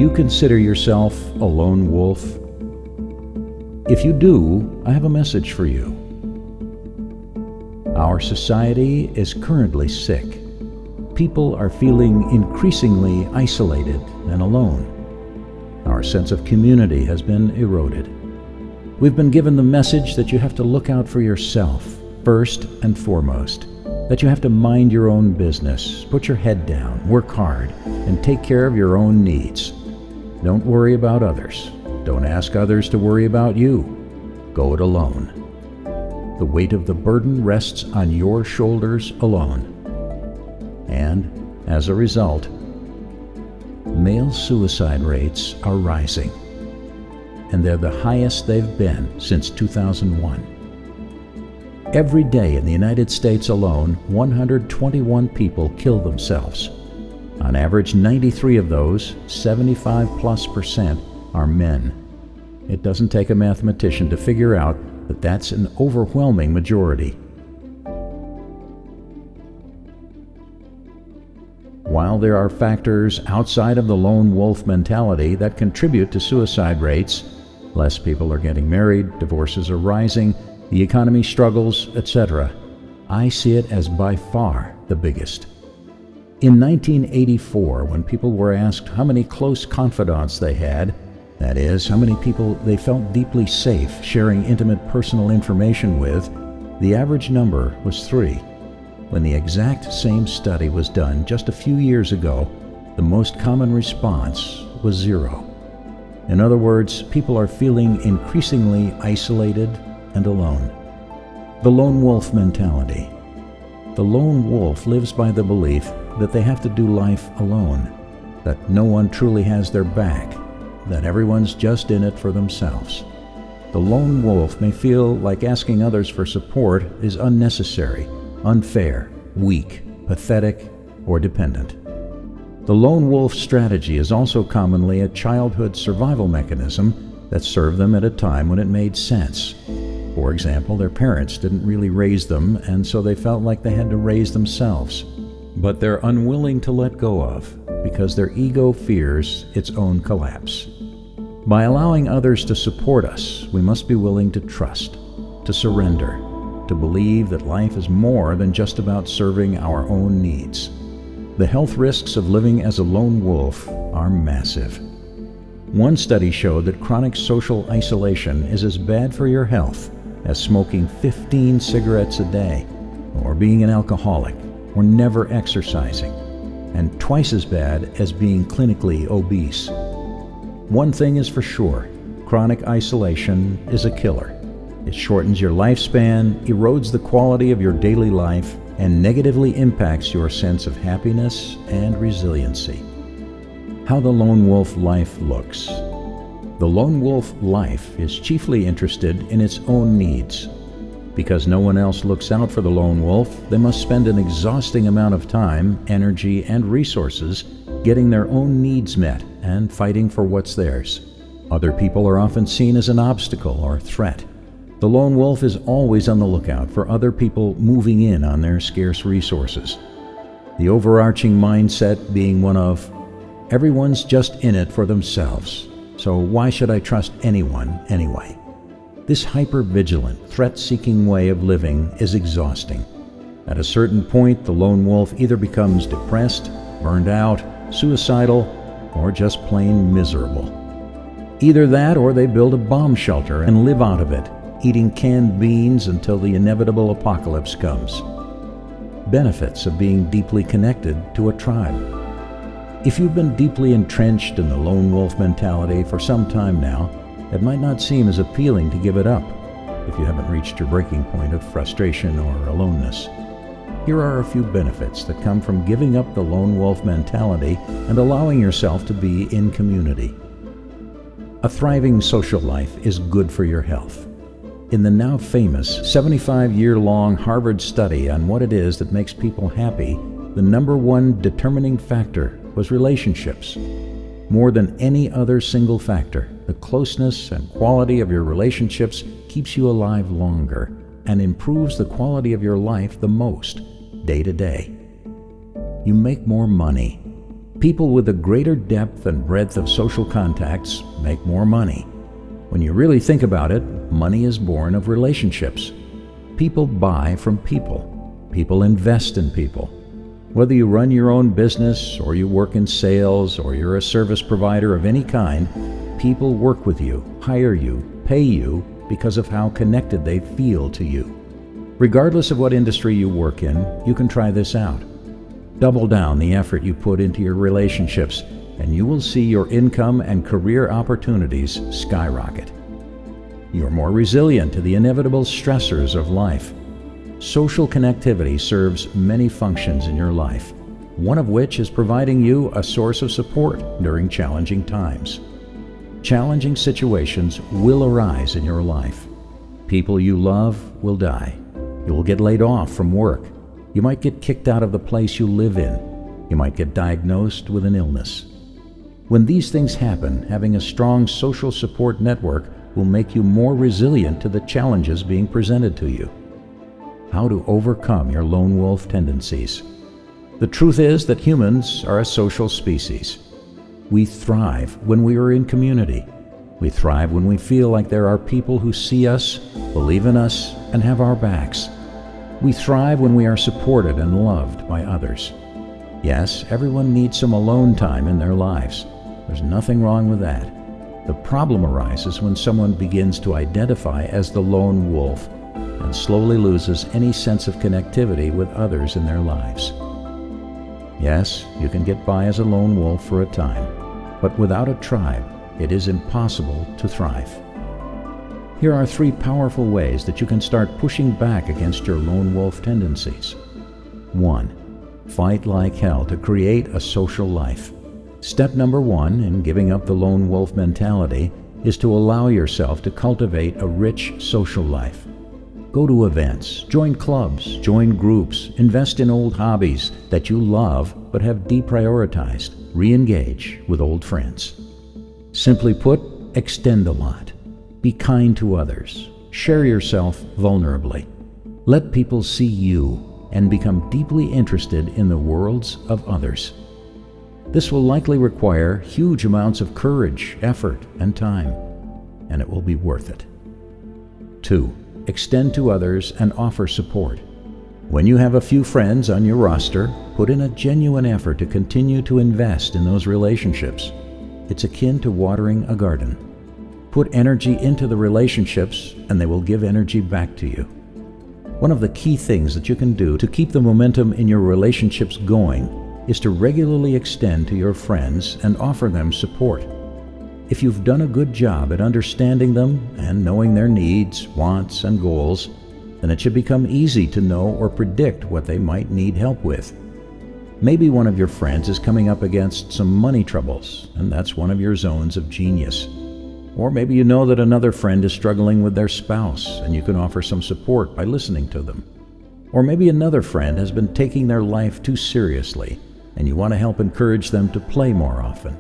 you consider yourself a lone wolf? If you do, I have a message for you. Our society is currently sick. People are feeling increasingly isolated and alone. Our sense of community has been eroded. We've been given the message that you have to look out for yourself, first and foremost. That you have to mind your own business, put your head down, work hard, and take care of your own needs. Don't worry about others. Don't ask others to worry about you. Go it alone. The weight of the burden rests on your shoulders alone. And, as a result, male suicide rates are rising. And they're the highest they've been since 2001. Every day in the United States alone, 121 people kill themselves. On average, 93 of those, 75+%, are men. It doesn't take a mathematician to figure out that that's an overwhelming majority. While there are factors outside of the lone wolf mentality that contribute to suicide rates, less people are getting married, divorces are rising, the economy struggles, etc., I see it as by far the biggest. In 1984, when people were asked how many close confidants they had, that is, how many people they felt deeply safe sharing intimate personal information with, the average number was 3. When the exact same study was done just a few years ago, the most common response was 0. In other words, people are feeling increasingly isolated and alone. The lone wolf mentality. The lone wolf lives by the belief that they have to do life alone, that no one truly has their back, that everyone's just in it for themselves. The lone wolf may feel like asking others for support is unnecessary, unfair, weak, pathetic, or dependent. The lone wolf strategy is also commonly a childhood survival mechanism that served them at a time when it made sense. For example, their parents didn't really raise them, and so they felt like they had to raise themselves. But they're unwilling to let go of, because their ego fears its own collapse. By allowing others to support us, we must be willing to trust, to surrender, to believe that life is more than just about serving our own needs. The health risks of living as a lone wolf are massive. One study showed that chronic social isolation is as bad for your health as smoking 15 cigarettes a day, or being an alcoholic, or never exercising, and twice as bad as being clinically obese. One thing is for sure, chronic isolation is a killer. It shortens your lifespan, erodes the quality of your daily life, and negatively impacts your sense of happiness and resiliency. How the lone wolf life looks. The lone wolf life is chiefly interested in its own needs. Because no one else looks out for the lone wolf, they must spend an exhausting amount of time, energy, and resources getting their own needs met and fighting for what's theirs. Other people are often seen as an obstacle or threat. The lone wolf is always on the lookout for other people moving in on their scarce resources. The overarching mindset being one of, everyone's just in it for themselves, so why should I trust anyone anyway? This hyper-vigilant, threat-seeking way of living is exhausting. At a certain point, the lone wolf either becomes depressed, burned out, suicidal, or just plain miserable. Either that or they build a bomb shelter and live out of it, eating canned beans until the inevitable apocalypse comes. Benefits of being deeply connected to a tribe. If you've been deeply entrenched in the lone wolf mentality for some time now, it might not seem as appealing to give it up if you haven't reached your breaking point of frustration or aloneness. Here are a few benefits that come from giving up the lone wolf mentality and allowing yourself to be in community. A thriving social life is good for your health. In the now famous 75-year-long Harvard study on what it is that makes people happy, the number one determining factor was relationships. More than any other single factor, the closeness and quality of your relationships keeps you alive longer and improves the quality of your life the most, day to day. You make more money. People with a greater depth and breadth of social contacts make more money. When you really think about it, money is born of relationships. People buy from people. People invest in people. Whether you run your own business, or you work in sales, or you're a service provider of any kind, people work with you, hire you, pay you because of how connected they feel to you. Regardless of what industry you work in, you can try this out. Double down the effort you put into your relationships, and you will see your income and career opportunities skyrocket. You're more resilient to the inevitable stressors of life. Social connectivity serves many functions in your life, one of which is providing you a source of support during challenging times. Challenging situations will arise in your life. People you love will die. You will get laid off from work. You might get kicked out of the place you live in. You might get diagnosed with an illness. When these things happen, having a strong social support network will make you more resilient to the challenges being presented to you. How to overcome your lone wolf tendencies. The truth is that humans are a social species. We thrive when we are in community. We thrive when we feel like there are people who see us, believe in us, and have our backs. We thrive when we are supported and loved by others. Yes, everyone needs some alone time in their lives. There's nothing wrong with that. The problem arises when someone begins to identify as the lone wolf and slowly loses any sense of connectivity with others in their lives. Yes, you can get by as a lone wolf for a time, but without a tribe, it is impossible to thrive. Here are 3 powerful ways that you can start pushing back against your lone wolf tendencies. 1. Fight like hell to create a social life. Step number 1 in giving up the lone wolf mentality is to allow yourself to cultivate a rich social life. Go to events, join clubs, join groups, invest in old hobbies that you love but have deprioritized, re-engage with old friends. Simply put, extend a lot. Be kind to others. Share yourself vulnerably. Let people see you and become deeply interested in the worlds of others. This will likely require huge amounts of courage, effort, and time, and it will be worth it. 2. Extend to others and offer support. When you have a few friends on your roster, put in a genuine effort to continue to invest in those relationships. It's akin to watering a garden. Put energy into the relationships, and they will give energy back to you. One of the key things that you can do to keep the momentum in your relationships going is to regularly extend to your friends and offer them support. If you've done a good job at understanding them and knowing their needs, wants, and goals, then it should become easy to know or predict what they might need help with. Maybe one of your friends is coming up against some money troubles, and that's one of your zones of genius. Or maybe you know that another friend is struggling with their spouse, and you can offer some support by listening to them. Or maybe another friend has been taking their life too seriously, and you want to help encourage them to play more often.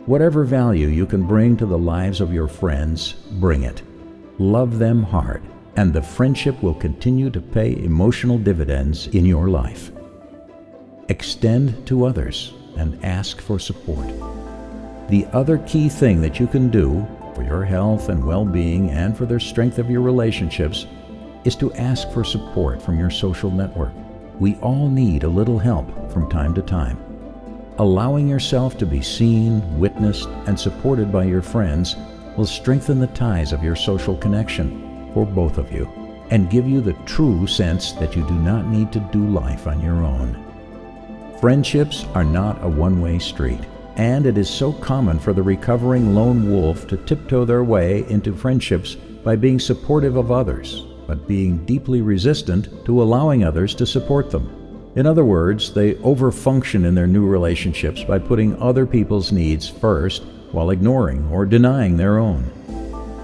Whatever value you can bring to the lives of your friends, bring it. Love them hard, and the friendship will continue to pay emotional dividends in your life. Extend to others and ask for support. The other key thing that you can do for your health and well-being and for the strength of your relationships is to ask for support from your social network. We all need a little help from time to time. Allowing yourself to be seen, witnessed, and supported by your friends will strengthen the ties of your social connection for both of you and give you the true sense that you do not need to do life on your own. Friendships are not a one-way street, and it is so common for the recovering lone wolf to tiptoe their way into friendships by being supportive of others, but being deeply resistant to allowing others to support them. In other words, they overfunction in their new relationships by putting other people's needs first while ignoring or denying their own.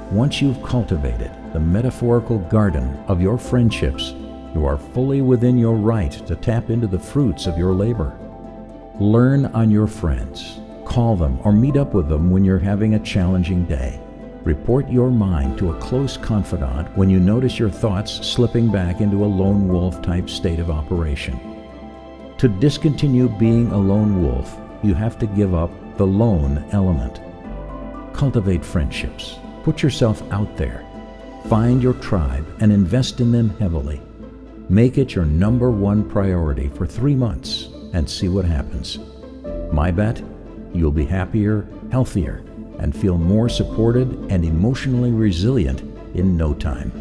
Once you've cultivated the metaphorical garden of your friendships, you are fully within your right to tap into the fruits of your labor. Learn on your friends. Call them or meet up with them when you're having a challenging day. Report your mind to a close confidant when you notice your thoughts slipping back into a lone wolf type state of operation. To discontinue being a lone wolf, you have to give up the lone element. Cultivate friendships. Put yourself out there. Find your tribe and invest in them heavily. Make it your #1 priority for 3 months and see what happens. My bet, you'll be happier, healthier, and feel more supported and emotionally resilient in no time.